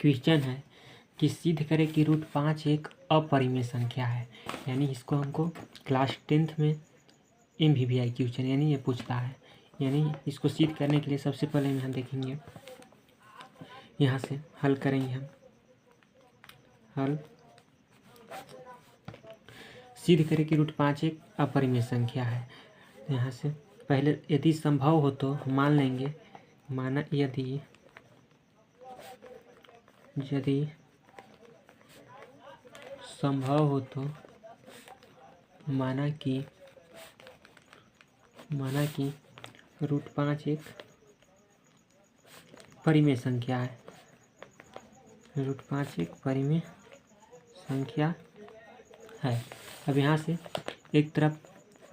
Question है कि सिद्ध करे कि √5 एक अपरिमेय संख्या है। यानी इसको हमको क्लास 10th में MVVI क्वेश्चन यानी ये पूछता है। यानी इसको सिद्ध करने के लिए सबसे पहले यहाँ देखेंगे, यहाँ से हल करेंगे हम। हल सिद्ध करें कि √5 एक अपरिमेय संख्या है। यहाँ से पहले यदि संभव हो तो मान लेंगे, माना यदि संभव हो तो माना कि √5 एक परिमेय संख्या है। √5 एक परिमेय संख्या है। अब यहाँ से एक तरफ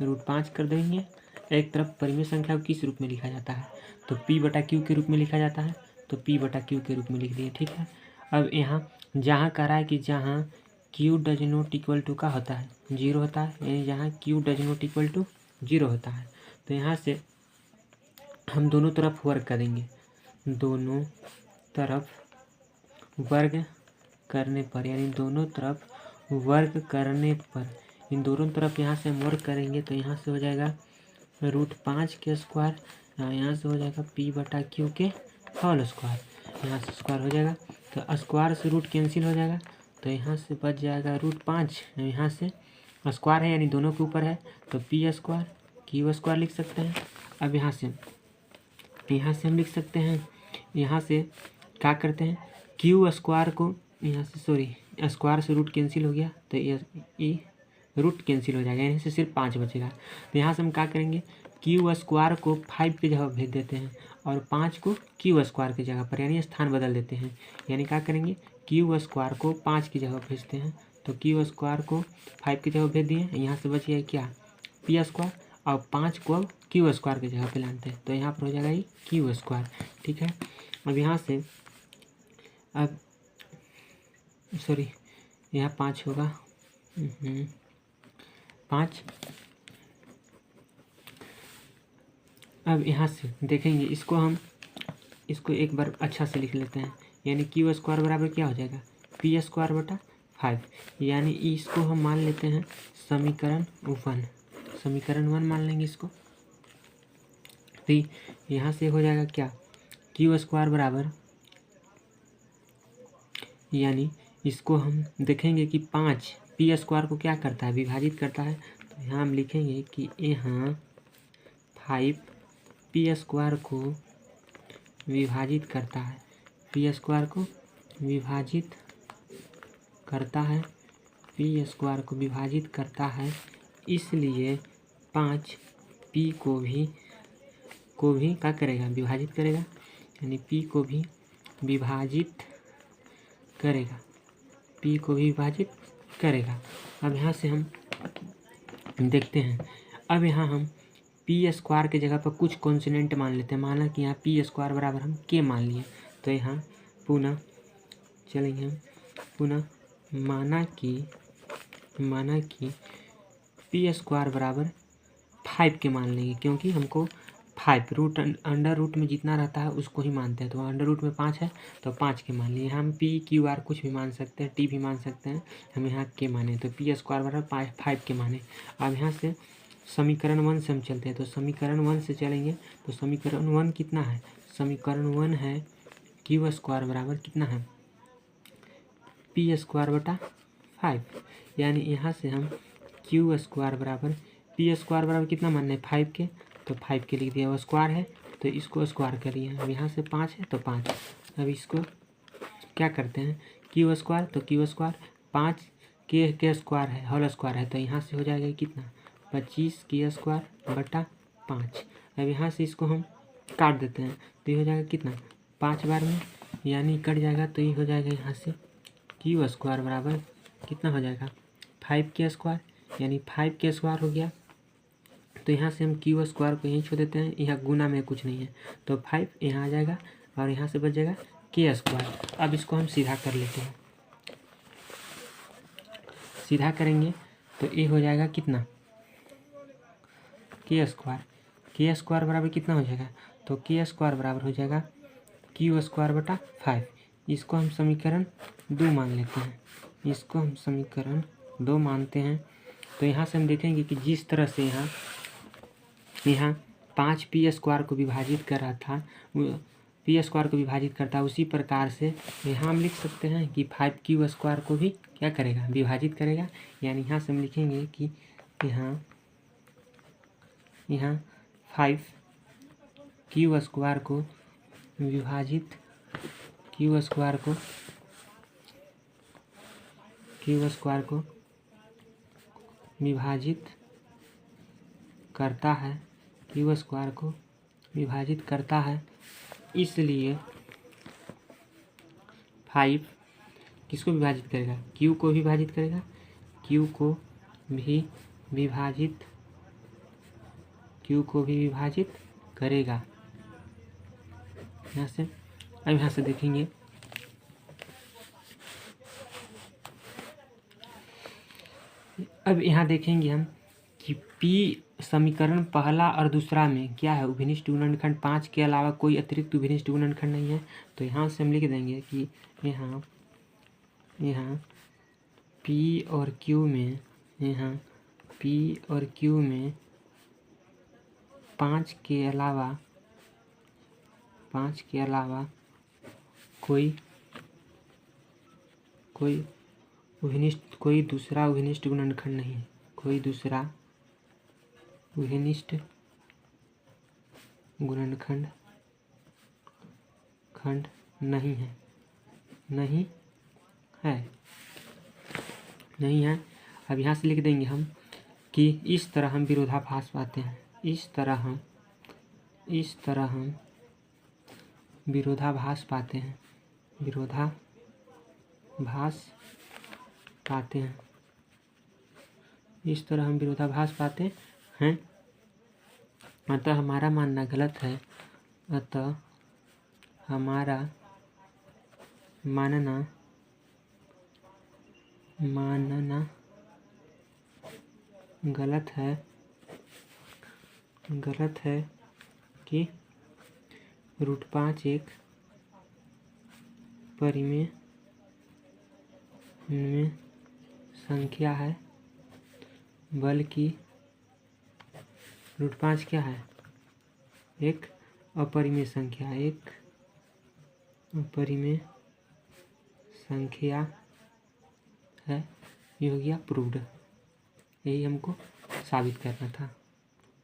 √5 कर देंगे, एक तरफ परिमेय संख्या को किस रूप में लिखा जाता है, तो P/Q के रूप में लिखा जाता है, तो P/Q के रूप में लिख दिए। ठीक है। अब यहाँ जहाँ कह रहा है कि जहाँ Q does not equal to का होता है 0 होता है, यानी जहाँ Q does not equal to 0 होता है, तो यहाँ से हम दोनों तरफ वर्ग करेंगे। दोनों तरफ वर्ग करने पर, यानी दोनों तरफ वर्ग करने पर, इन दोनों तरफ यहाँ से हम वर्ग करेंगे तो यहाँ से हो जाएगा √5 के स्क्वायर, यहाँ से हो जाएगा P/Q के होल स्क्वायर, यहाँ से स्क्वायर हो जाएगा तो स्क्वायर से रूट कैंसिल हो जाएगा, तो यहाँ से बच जाएगा √5, यहाँ से स्क्वायर है यानी दोनों के ऊपर है तो P² Q² लिख सकते हैं। अब यहाँ से हम लिख सकते हैं, यहाँ से क्या करते हैं Q² को यहाँ से स्क्वायर से रूट कैंसिल हो गया तो ये रूट कैंसिल हो जाएगा, यहाँ से सिर्फ 5 बचेगा। तो यहाँ से हम क्या करेंगे Q² को 5 की जगह भेज देते हैं और 5 को Q² की जगह पर, यानी स्थान बदल देते हैं। यानी क्या करेंगे Q² को 5 की जगह भेजते हैं, तो Q² को 5 की जगह भेज दिए, यहाँ से बच गया क्या P² और 5 को Q² की जगह पे लाते हैं, तो यहाँ पर हो जाएगा ये Q²। ठीक है। अब यहाँ से यहाँ 5 होगा 5। अब यहाँ से देखेंगे इसको एक बार अच्छा से लिख लेते हैं, यानी Q² बराबर क्या हो जाएगा P²/5, यानी इसको हम मान लेते हैं समीकरण 1 मान लेंगे इसको। तो यहाँ से हो जाएगा क्या Q² बराबर, यानी इसको हम देखेंगे कि 5 P² को क्या करता है विभाजित करता है, तो यहाँ हम लिखेंगे कि यहाँ 5 P² को विभाजित करता है, P² को विभाजित करता है, इसलिए 5 P को भी क्या करेगा विभाजित करेगा, यानी P को भी विभाजित करेगा। अब यहाँ से हम देखते हैं, अब यहाँ हम P² के जगह पर कुछ कॉन्स्टेंट मान लेते हैं। माना कि यहाँ P² बराबर हम K मान लिए, तो यहाँ पुनः माना कि P² बराबर 5 के मान लेंगे, क्योंकि हमको 5 अंडर रूट में जितना रहता है उसको ही मानते हैं, तो अंडर रूट में 5 है तो 5 के मान लिए। हम P/Q/R कुछ भी मान सकते हैं, T भी मान सकते हैं, हम यहाँ के माने तो P² बराबर 5 के माने। अब यहाँ से समीकरण 1 से हम चलते हैं, तो समीकरण 1 से चलेंगे तो समीकरण 1 कितना है, समीकरण 1 है Q² बराबर कितना है P²/5, यानी यहाँ से हम Q² बराबर P² बराबर कितना मानना है 5 के, तो 5 के लिख दिया, वो स्क्वायर है तो इसको स्क्वायर करिए। अब यहाँ से 5 है तो 5, अब इसको क्या करते हैं Q² तो Q² 5 के स्क्वायर है होल स्क्वायर है, तो यहाँ से हो जाएगा कितना 25 K²/5। अब यहाँ से इसको हम काट देते हैं तो ये हो जाएगा कितना 5 बार में, यानी कट जाएगा, तो ये हो जाएगा यहाँ से Q² बराबर कितना हो जाएगा 5 K², यानी 5 K² हो गया। तो यहाँ से हम Q² को यहीं छोड़ देते हैं, यहाँ गुना में कुछ नहीं है तो 5 यहाँ आ जाएगा और यहाँ से बच जाएगा K²। अब इसको हम सीधा कर लेते हैं, सीधा करेंगे तो ये हो जाएगा कितना K² बराबर कितना हो जाएगा, तो K² बराबर हो जाएगा क्यू स्क्वायर बटा 5। इसको हम समीकरण 2 मान लेते हैं, इसको हम समीकरण 2 मानते हैं। तो यहाँ से हम देखेंगे कि जिस तरह से यहाँ 5p स्क्वायर को विभाजित कर रहा था, पी स्क्वायर को विभाजित करता है, उसी प्रकार से यहाँ हम लिख सकते हैं कि 5q स्क्वायर को भी क्या करेगा, विभाजित करेगा। यानी यहाँ से हम लिखेंगे कि यहाँ 5q स्क्वायर को विभाजित q स्क्वायर को विभाजित करता है, q स्क्वायर को विभाजित करता है। इसलिए 5 किसको विभाजित करेगा, q को विभाजित करेगा, q को भी विभाजित करेगा। यहाँ से अब यहाँ से देखेंगे अब यहाँ देखेंगे हम कि P समीकरण पहला और दूसरा में क्या है, उभयनिष्ठ गुणनखंड 5 के अलावा कोई अतिरिक्त उभयनिष्ठ गुणनखंड नहीं है। तो यहाँ से हम लिख देंगे कि यहाँ P और Q में, यहाँ P और Q में 5 के अलावा कोई दूसरा उभयनिष्ठ गुणनखंड नहीं है, कोई दूसरा उभयनिष्ठ गुणनखंड नहीं है। अब यहाँ से लिख देंगे हम कि इस तरह हम विरोधाभास पाते हैं, इस तरह हम विरोधाभास पाते हैं, इस तरह हम विरोधाभास पाते हैं। अतः हमारा मानना गलत है, अतः हमारा मानना गलत है कि √5 एक परिमेय संख्या है, बल्कि √5 क्या है, एक अपरिमेय संख्या है। ये हो गया प्रूव्ड, यही हमको साबित करना था।